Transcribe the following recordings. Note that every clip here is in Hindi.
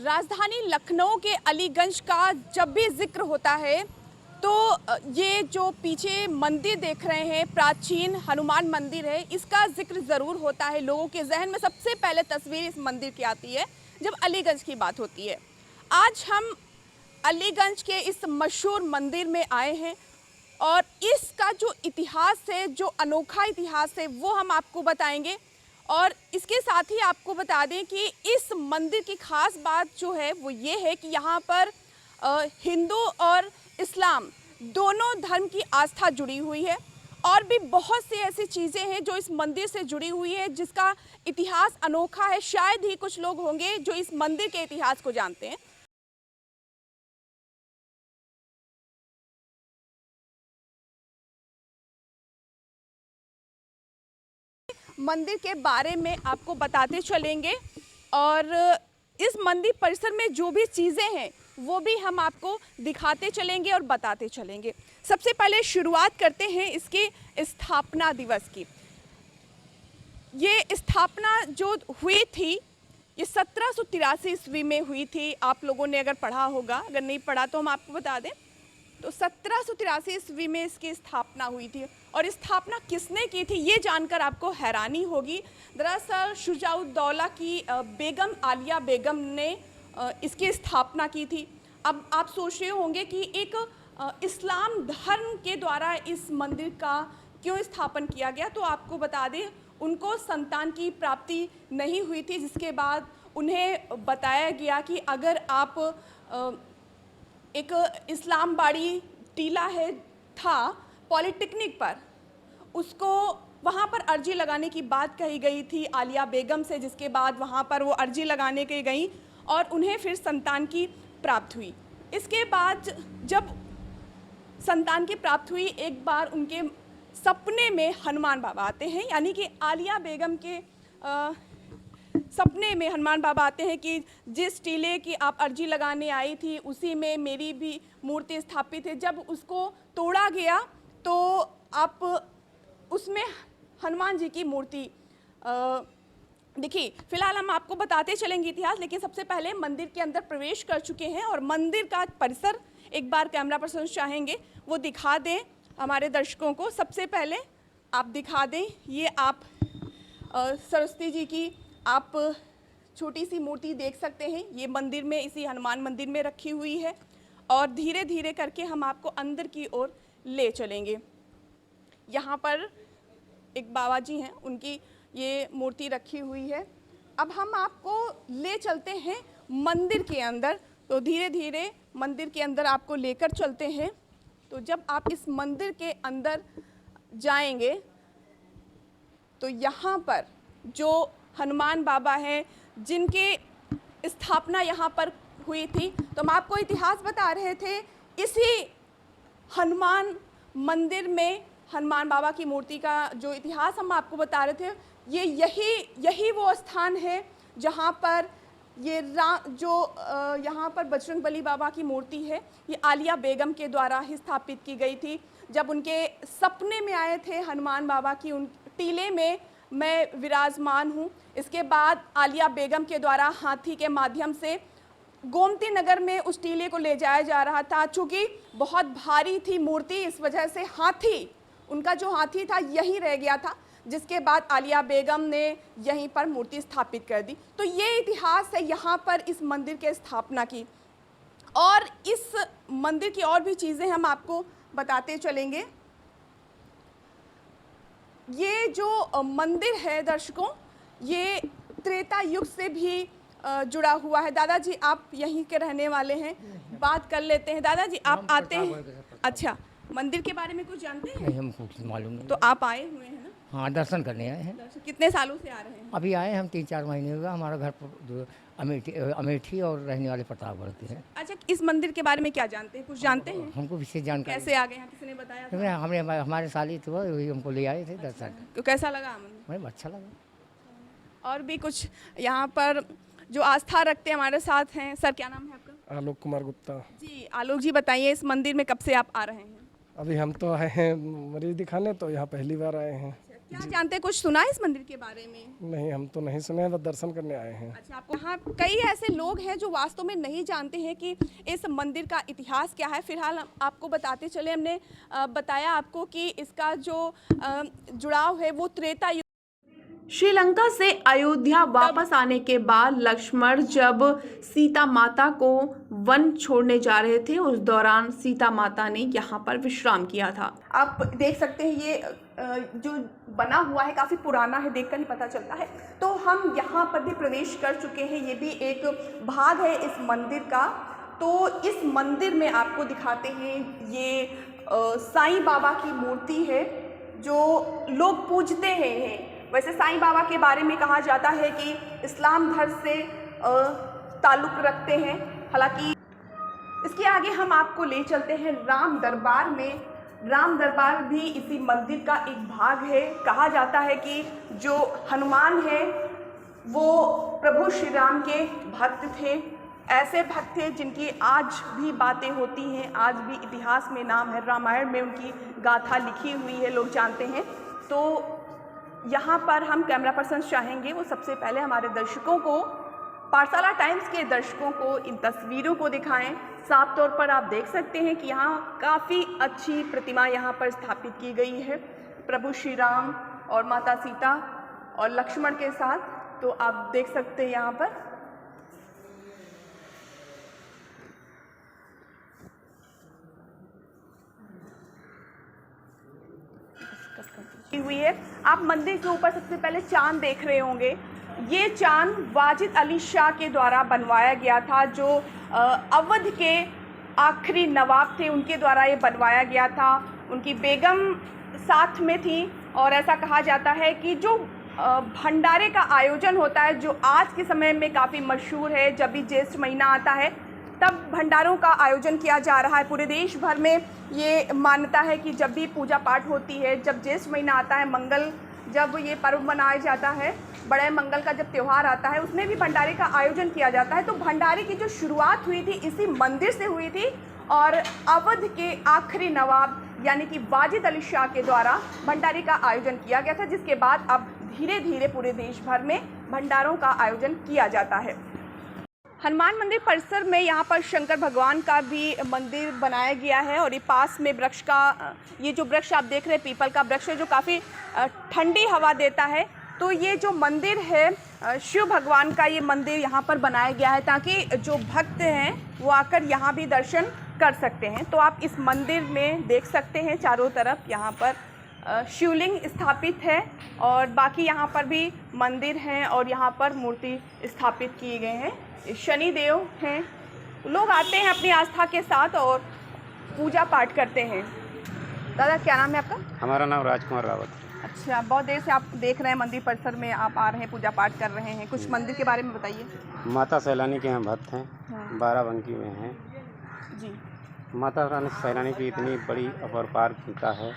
राजधानी लखनऊ के अलीगंज का जब भी जिक्र होता है तो ये जो पीछे मंदिर देख रहे हैं, प्राचीन हनुमान मंदिर है, इसका जिक्र ज़रूर होता है। लोगों के जहन में सबसे पहले तस्वीर इस मंदिर की आती है जब अलीगंज की बात होती है। आज हम अलीगंज के इस मशहूर मंदिर में आए हैं और इसका जो इतिहास है, जो अनोखा इतिहास है, वो हम आपको बताएंगे। और इसके साथ ही आपको बता दें कि इस मंदिर की ख़ास बात जो है वो ये है कि यहाँ पर हिंदू और इस्लाम दोनों धर्म की आस्था जुड़ी हुई है और भी बहुत सी ऐसी चीज़ें हैं जो इस मंदिर से जुड़ी हुई है, जिसका इतिहास अनोखा है। शायद ही कुछ लोग होंगे जो इस मंदिर के इतिहास को जानते हैं। मंदिर के बारे में आपको बताते चलेंगे और इस मंदिर परिसर में जो भी चीज़ें हैं वो भी हम आपको दिखाते चलेंगे और बताते चलेंगे। सबसे पहले शुरुआत करते हैं इसके स्थापना दिवस की। ये स्थापना जो हुई थी ये 1783 ईस्वी में हुई थी। आप लोगों ने अगर पढ़ा होगा, अगर नहीं पढ़ा तो हम आपको बता दें, तो 1783 ईस्वी में इसकी स्थापना हुई थी। और स्थापना किसने की थी ये जानकर आपको हैरानी होगी। दरअसल शुजाउद्दौला की बेगम आलिया बेगम ने इसकी स्थापना की थी। अब आप सोच रहे होंगे कि एक इस्लाम धर्म के द्वारा इस मंदिर का क्यों स्थापन किया गया, तो आपको बता दें उनको संतान की प्राप्ति नहीं हुई थी, जिसके बाद उन्हें बताया गया कि अगर आप एक इस्लामबाड़ी टीला है था पॉलिटेक्निक पर, उसको वहाँ पर अर्जी लगाने की बात कही गई थी आलिया बेगम से, जिसके बाद वहाँ पर वो अर्जी लगाने के गई और उन्हें फिर संतान की प्राप्त हुई। इसके बाद जब संतान की प्राप्त हुई, एक बार उनके सपने में हनुमान बाबा आते हैं, यानी कि आलिया बेगम के सपने में हनुमान बाबा आते हैं कि जिस टीले की आप अर्जी लगाने आई थी उसी में मेरी भी मूर्ति स्थापित है। जब उसको तोड़ा गया तो आप उसमें हनुमान जी की मूर्ति दिखी। फिलहाल हम आपको बताते चलेंगे इतिहास, लेकिन सबसे पहले मंदिर के अंदर प्रवेश कर चुके हैं और मंदिर का परिसर एक बार कैमरा पर्सन चाहेंगे वो दिखा दें हमारे दर्शकों को। सबसे पहले आप दिखा दें, ये आप सरस्वती जी की आप छोटी सी मूर्ति देख सकते हैं। ये मंदिर में, इसी हनुमान मंदिर में रखी हुई है और धीरे धीरे करके हम आपको अंदर की ओर ले चलेंगे। यहाँ पर एक बाबा जी हैं, उनकी ये मूर्ति रखी हुई है। अब हम आपको ले चलते हैं मंदिर के अंदर, तो धीरे धीरे मंदिर के अंदर आपको लेकर चलते हैं। तो जब आप इस मंदिर के अंदर जाएंगे तो यहाँ पर जो हनुमान बाबा हैं जिनके स्थापना यहाँ पर हुई थी, तो हम आपको इतिहास बता रहे थे। इसी हनुमान मंदिर में हनुमान बाबा की मूर्ति का जो इतिहास हम आपको बता रहे थे, ये यही वो स्थान है जहाँ पर ये यहाँ पर बजरंगबली बाबा की मूर्ति है, ये आलिया बेगम के द्वारा ही स्थापित की गई थी। जब उनके सपने में आए थे हनुमान बाबा की उन टीले में मैं विराजमान हूँ। इसके बाद आलिया बेगम के द्वारा हाथी के माध्यम से गोमती नगर में उस टीले को ले जाया जा रहा था। चूँकि बहुत भारी थी मूर्ति, इस वजह से उनका जो हाथी था यहीं रह गया था, जिसके बाद आलिया बेगम ने यहीं पर मूर्ति स्थापित कर दी। तो ये इतिहास है यहाँ पर इस मंदिर के स्थापना की। और इस मंदिर की और भी चीज़ें हम आपको बताते चलेंगे। ये जो मंदिर है दर्शकों, ये त्रेता युग से भी जुड़ा हुआ है। दादाजी आप यहीं के रहने वाले हैं, बात कर लेते हैं। दादाजी आप आते हैं, अच्छा, मंदिर के बारे में कुछ जानते हैं? नहीं, हमको कुछ मालूम नहीं। तो आप आए हुए हैं ना? हाँ, दर्शन करने आए हैं। कितने सालों से आ रहे हैं? अभी आए हम 3-4 महीने हुए। हमारा घर अमेठी और रहने वाले प्रतापगढ़ के हैं। अच्छा, इस मंदिर के बारे में क्या जानते हैं, कुछ जानते हैं? हमको विशेष जानकारी। कैसे आ गए यहाँ, किसी ने बताया था? हमने हमारे साली थे वही हमको ले आए थे दर्शन। तो कैसा लगा मंदिर? मुझे अच्छा लगा। और भी कुछ यहाँ पर जो आस्था रखते हैं हमारे साथ हैं। सर क्या नाम है आपका? आलोक कुमार गुप्ता जी। आलोक जी बताइए, इस मंदिर में कब से आप आ रहे हैं? अभी हम तो आए हैं मरीज दिखाने, तो यहाँ पहली बार आए हैं। क्या जानते हैं, कुछ सुना है इस मंदिर के बारे में? नहीं, हम तो नहीं सुने हैं, बस दर्शन करने आए हैं। अच्छा, आपको यहाँ कई ऐसे लोग हैं जो वास्तव में नहीं जानते हैं कि इस मंदिर का इतिहास क्या है। फिलहाल हम आपको बताते चले, हमने बताया आपको कि इसका जो जुड़ाव है वो त्रेता युग। श्रीलंका से अयोध्या वापस आने के बाद लक्ष्मण जब सीता माता को वन छोड़ने जा रहे थे, उस दौरान सीता माता ने यहाँ पर विश्राम किया था। आप देख सकते हैं ये जो बना हुआ है काफ़ी पुराना है, देखकर ही पता चलता है। तो हम यहाँ पर भी प्रवेश कर चुके हैं, ये भी एक भाग है इस मंदिर का। तो इस मंदिर में आपको दिखाते हैं, ये साईं बाबा की मूर्ति है जो लोग पूजते हैं। वैसे साईं बाबा के बारे में कहा जाता है कि इस्लाम धर्म से ताल्लुक़ रखते हैं। हालांकि इसके आगे हम आपको ले चलते हैं राम दरबार में। राम दरबार भी इसी मंदिर का एक भाग है। कहा जाता है कि जो हनुमान है वो प्रभु श्री राम के भक्त थे। ऐसे भक्त थे जिनकी आज भी बातें होती हैं, आज भी इतिहास में नाम है, रामायण में उनकी गाथा लिखी हुई है, लोग जानते हैं। तो यहाँ पर हम कैमरा पर्सन चाहेंगे वो सबसे पहले हमारे दर्शकों को, पाठशाला टाइम्स के दर्शकों को इन तस्वीरों को दिखाएं। साफ तौर पर आप देख सकते हैं कि यहाँ काफ़ी अच्छी प्रतिमा यहाँ पर स्थापित की गई है प्रभु श्री राम और माता सीता और लक्ष्मण के साथ। तो आप देख सकते हैं यहाँ पर हुई है। आप मंदिर के ऊपर सबसे पहले चांद देख रहे होंगे। ये चांद वाजिद अली शाह के द्वारा बनवाया गया था, जो अवध के आखिरी नवाब थे, उनके द्वारा ये बनवाया गया था। उनकी बेगम साथ में थी और ऐसा कहा जाता है कि जो भंडारे का आयोजन होता है, जो आज के समय में काफ़ी मशहूर है, जब भी ज्येष्ठ महीना आता है तब भंडारों का आयोजन किया जा रहा है। पूरे देश भर में ये मान्यता है कि जब भी पूजा पाठ होती है, जब ज्येष्ठ महीना आता है, मंगल जब ये पर्व मनाया जाता है, बड़े मंगल का जब त्यौहार आता है, उसमें भी भंडारे का आयोजन किया जाता है। तो भंडारे की जो शुरुआत हुई थी इसी मंदिर से हुई थी और अवध के आखिरी नवाब यानी कि वाजिद अली शाह के द्वारा भंडारे का आयोजन किया गया था, जिसके बाद अब धीरे धीरे पूरे देश भर में भंडारों का आयोजन किया जाता है। हनुमान मंदिर परिसर में यहाँ पर शंकर भगवान का भी मंदिर बनाया गया है और ये पास में वृक्ष का, ये जो वृक्ष आप देख रहे हैं पीपल का वृक्ष है जो काफ़ी ठंडी हवा देता है। तो ये जो मंदिर है शिव भगवान का, ये मंदिर यहाँ पर बनाया गया है ताकि जो भक्त हैं वो आकर यहाँ भी दर्शन कर सकते हैं। तो आप इस मंदिर में देख सकते हैं चारों तरफ यहाँ पर शिवलिंग स्थापित है और बाकी यहाँ पर भी मंदिर हैं और यहाँ पर मूर्ति स्थापित किए गए हैं। शनि देव हैं, लोग आते हैं अपनी आस्था के साथ और पूजा पाठ करते हैं। दादा क्या नाम है आपका? हमारा नाम राजकुमार रावत है। अच्छा, बहुत देर से आप देख रहे हैं मंदिर परिसर में आप आ रहे हैं, पूजा पाठ कर रहे हैं। कुछ मंदिर के बारे में बताइए। माता सैलानी के हम भक्त हैं, बाराबंकी में हैं जी। माता सैलानी की इतनी बड़ी अपरपार गीता है,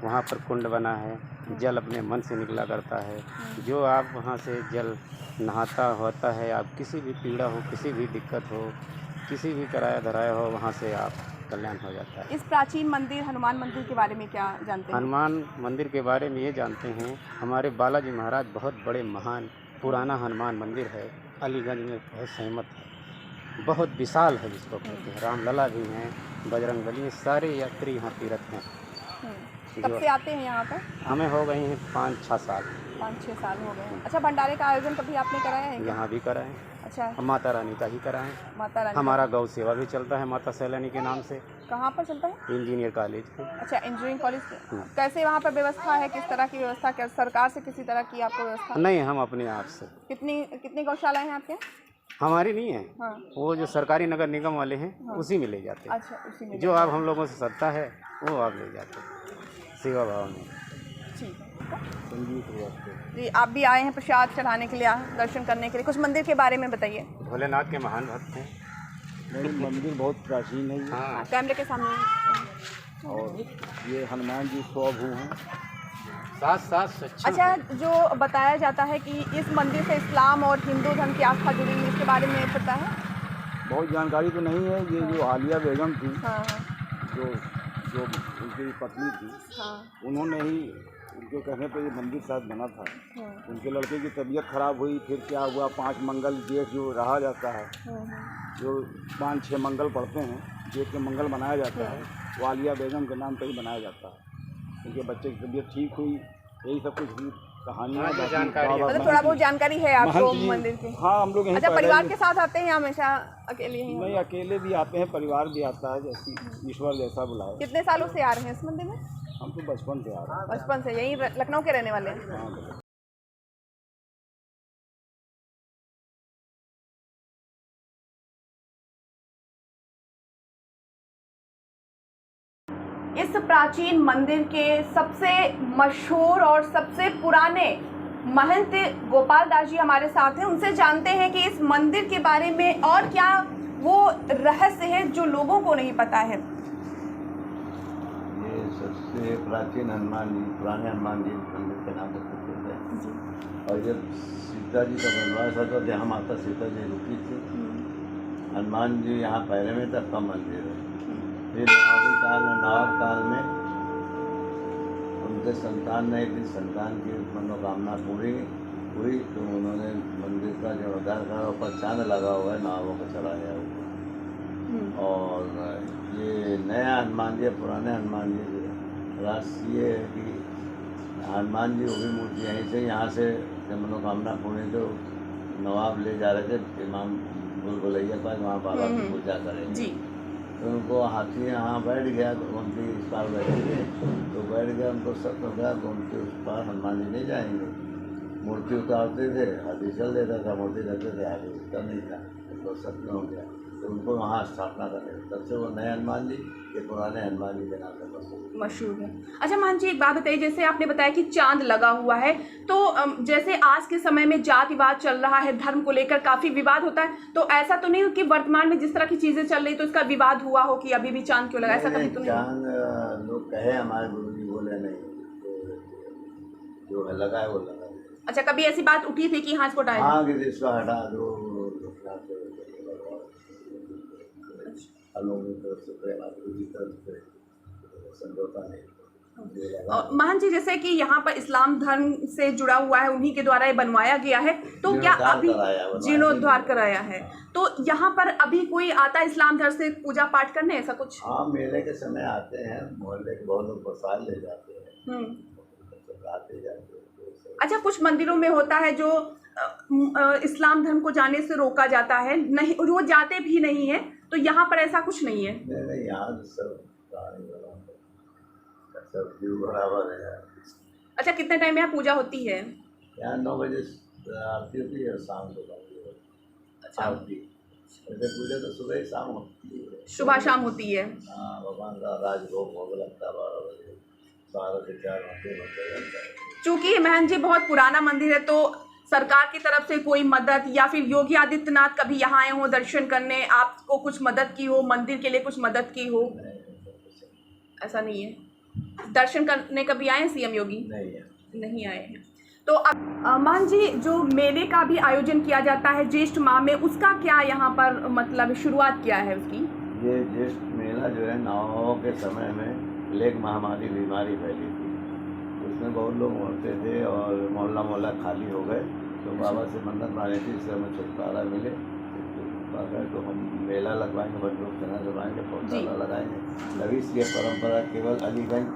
वहाँ पर कुंड बना है, जल अपने मन से निकला करता है। जो आप वहाँ से जल नहाता होता है, आप किसी भी पीड़ा हो, किसी भी दिक्कत हो, किसी भी कराया धराया हो, वहाँ से आप कल्याण हो जाता है। इस प्राचीन मंदिर हनुमान मंदिर के बारे में क्या जानते हैं? हनुमान मंदिर के बारे में ये जानते हैं, हमारे बालाजी महाराज बहुत बड़े महान पुराना हनुमान मंदिर है, अलीगंज में बहुत सहमत है, बहुत विशाल है जिसको कहते हैं। रामलला भी हैं, बजरंगबली हैं, सारे यात्री यहाँ तीर्थ हैं। कब से आते हैं यहाँ पर? हमें हो गए हैं 5-6 साल। 5-6 साल हो गए हैं। अच्छा, भंडारे का आयोजन कभी आपने कराया है? यहाँ भी कराएं। अच्छा, हम माता रानी का ही कराएं। माता रानी हमारा गौ सेवा भी चलता है माता सैलानी के नाम से। कहाँ पर चलता है? इंजीनियर कॉलेज पे। अच्छा, इंजीनियरिंग कॉलेज। कैसे वहाँ पर व्यवस्था है, किस तरह की व्यवस्था, क्या सरकार से किसी तरह की आपको व्यवस्था? नहीं, हम अपने आप से। कितनी गौशालाएं हैं आपके? हमारी नहीं है। हाँ। वो जो सरकारी नगर निगम वाले हैं, हाँ। उसी में ले जाते हैं। अच्छा, उसी में जो आप हम लोगों से सत्ता है वो आप ले जाते हैं सेवा भाव में। ठीक जी, आप भी आए हैं प्रसाद चढ़ाने के लिए, दर्शन करने के लिए। कुछ मंदिर के बारे में बताइए। भोलेनाथ के महान भक्त हैं। मंदिर बहुत प्राचीन है ये। हाँ। कैमरे के सामने। और ये हनुमान जी स्वभू हैं। साथ अच्छा, जो बताया जाता है कि इस मंदिर से इस्लाम और हिंदू धर्म की आस्था जुड़ी हुई, इसके बारे में पता है? बहुत जानकारी तो नहीं है। ये जो आलिया बेगम थी, हाँ। जो उनकी पत्नी थी, हाँ। उन्होंने ही उनके कहने पे ये मंदिर शायद बना था। उनके लड़के की तबीयत खराब हुई, फिर क्या हुआ 5 मंगल जेठ जो रहा जाता है, जो 5-6 मंगल पड़ते हैं, जेठ के मंगल मनाया जाता है, वो आलिया बेगम के नाम पर ही मनाया जाता है। उनके बच्चे की तबीयत ठीक हुई, यही सब कुछ हुई कहानियाँ। मतलब थोड़ा बहुत जानकारी है आपको मंदिर की? हाँ, हम लोग यहीं अच्छा, पहले परिवार ही- के साथ आते हैं हमेशा अकेले ही? नहीं, अकेले भी आते हैं, परिवार भी आता है, जैसी ईश्वर जैसा बुलाए। कितने सालों से आ रहे हैं इस मंदिर में? हम तो बचपन से आ रहे हैं। बचपन से यहीं लखनऊ के रहने वाले हैं? हाँ, इस प्राचीन मंदिर के सबसे मशहूर और सबसे पुराने महंत गोपाल दास जी हमारे साथ हैं। उनसे जानते हैं कि इस मंदिर के बारे में और क्या वो रहस्य है जो लोगों को नहीं पता है। ये सबसे प्राचीन हनुमान जी, पुराने हनुमान जी मंदिर के नाम से प्रसिद्ध है। और जब सीता जी का वनवास होता तो यहाँ माता सीता जी रुकी थी। हनुमान जी यहाँ पहले में तब का मंदिर है। फिर नवाब काल में उनके संतान ने भी संतान की मनोकामना पूरी हुई तो उन्होंने मंदिर का जीर्णोद्धार करा। ऊपर चांद लगा हुआ है, नवाबों को चढ़ाया हुआ। और ये नया हनुमान जी, पुराने हनुमान जी राष्ट्रीय है कि हनुमान जी वो भी मूर्ति यहीं से, यहाँ से जब मनोकामना पूरी तो नवाब ले जा रहे थे इमाम बुलबुलैया पास, वहाँ बाबा की पूजा करेंगे। तो उनको हाथी यहाँ बैठ गया तो उनकी इस पार बैठे थे तो बैठ गया, उनको शक हो गया तो उनके उस पार हनुमान जी नहीं जाएंगे। मूर्ति उतारते थे, हाथी चल देता था, मूर्ति रखते थे, हाथी उठता नहीं था, उनको शक हो गया तो उनको वहाँ स्थापना करने। तब से वो नए हनुमान जी ये पुराने हनुमान जी के नाम से मशहूर है। अच्छा मान जी, एक बात बताइए, जैसे आपने बताया कि चांद लगा हुआ है, तो जैसे आज के समय में जातिवाद चल रहा है, धर्म को लेकर काफ़ी विवाद होता है, तो ऐसा तो नहीं हो कि वर्तमान में जिस तरह की चीज़ें चल रही तो इसका विवाद हुआ हो कि अभी भी चांद क्यों लगा, ऐसा कभी तो नहीं? चांद लोग कहे, हमारे गुरु जी बोले नहीं, तो जो है लगा है वो लगा। अच्छा, कभी ऐसी बात उठी थी कि हाँ इसको हटाया? हाँ, कि इसको हटा दो, लोगों की तरफ से प्रेम, गुरु जी की तरफ से समझौता नहीं। और महंत जी, जैसे कि यहाँ पर इस्लाम धर्म से जुड़ा हुआ है, उन्हीं के द्वारा ये बनवाया गया है, तो क्या अभी जीर्णोद्धार कराया है, तो यहाँ पर अभी कोई आता है इस्लाम धर्म से पूजा पाठ करने, ऐसा कुछ? हाँ, मेले के समय आते हैं, मोहल्ले के बहुत लोग प्रसाद ले जाते हैं, आते जाते हैं। अच्छा, कुछ मंदिरों में होता है जो इस्लाम धर्म को जाने से रोका जाता है, नहीं वो जाते भी नहीं है, तो यहाँ पर ऐसा कुछ नहीं है? नहीं, यहाँ सब जीव बराबर है। अच्छा, कितने टाइम में यहाँ पूजा होती है? यहाँ 9 बजे आरती होती है और शाम को आरती। वैसे पूजा तो सुबह ही शाम होती है, सुबह शाम होती है। हाँ, भगवान का राजभोग भोग लगता है 12 बजे, 12 से 4 घंटे लगता है। चूँकि महंत जी बहुत पुराना मंदिर है, तो सरकार की तरफ से कोई मदद या फिर योगी आदित्यनाथ कभी यहाँ आए हो दर्शन करने, आपको कुछ मदद की हो, मंदिर के लिए कुछ मदद की हो? ऐसा नहीं है? दर्शन करने कभी आए हैं सीएम योगी? नहीं आए हैं। तो अब महंत जी, जो मेले का भी आयोजन किया जाता है ज्येष्ठ माह में, उसका क्या यहाँ पर मतलब शुरुआत क्या है उसकी? ये ज्येष्ठ मेला जो है, नवाबों के समय में प्लेग महामारी बीमारी फैली थी, उसमें बहुत लोग मरते थे और मोहल्ला मोहल्ला खाली हो गए, तो बाबा से मन्नत मांगी थी इससे हमें छुटकारा मिले। तो हम मेला लगवाएंगे, बंदूक सेना लगवाएंगे, पौधा लगाएंगे। लगी ये परंपरा केवल अलीगंज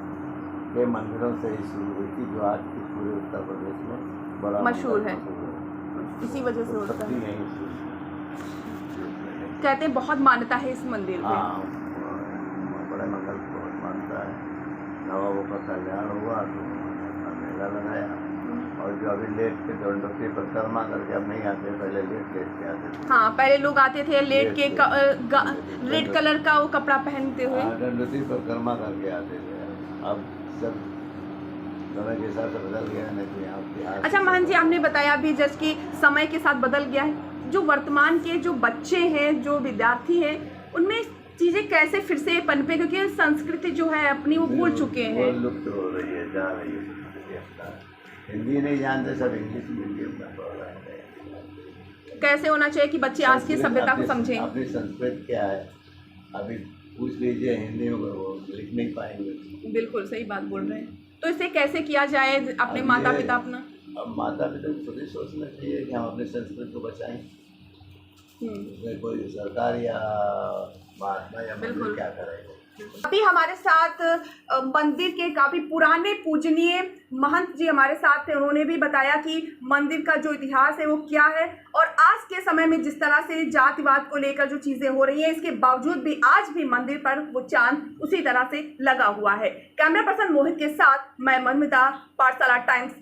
के मंदिरों से ही शुरू हुई थी, जो आज की पूरे उत्तर प्रदेश में बड़ा मशहूर है, इसी वजह से होता है। कहते हैं बहुत मान्यता है इस मंदिर में। हाँ, बड़े मंगल को मानता है। नवाबों का कल्याण हुआ तो मेला लगाया, और जो अभी लेट के दंडोती परिक्रमा करके अब नहीं आते, पहले लेट के आते थे। हाँ, पहले लोग आते थे लेट के रेड कलर का वो कपड़ा पहनते हुए, दंडोती परिक्रमा करके आते थे। अब सब समय के साथ बदल गया, नहीं तो यहाँ। अच्छा महंत जी, आपने बताया अभी जैसे कि समय के साथ बदल गया है, जो वर्तमान के जो बच्चे हैं, जो विद्यार्थी हैं, उनमें चीज़ें कैसे फिर से पनपे, क्योंकि संस्कृति जो है अपनी वो भूल चुके हैं, लुप्त हो रही है, जा रही है। हिंदी नहीं जानते, सब इंग्लिश मीडियम में पढ़ रहे हैं। कैसे होना चाहिए कि बच्चे आज की सभ्यता को समझें? अपनी संस्कृति क्या है, अभी पूछ लीजिए हिंदी में वो लिख नहीं पाएंगे। बिल्कुल सही बात बोल रहे हैं। तो इसे कैसे किया जाए अपने अब माता ये- पिता अपना? अब माता पिता को खुद ही सोचना चाहिए कि हम अपनी संस्कृति को बचाएं। उसमें कोई सरकार या महात्मा या मंदिर बिल्कुल। क्या करेगा। अभी हमारे साथ मंदिर के काफी पुराने पूजनीय महंत जी हमारे साथ थे। उन्होंने भी बताया कि मंदिर का जो इतिहास है वो क्या है और आज के समय में जिस तरह से जातिवाद को लेकर जो चीजें हो रही हैं, इसके बावजूद भी आज भी मंदिर पर वो चांद उसी तरह से लगा हुआ है। कैमरा पर्सन मोहित के साथ मैं मधुमिता, पाठशाला टाइम्स।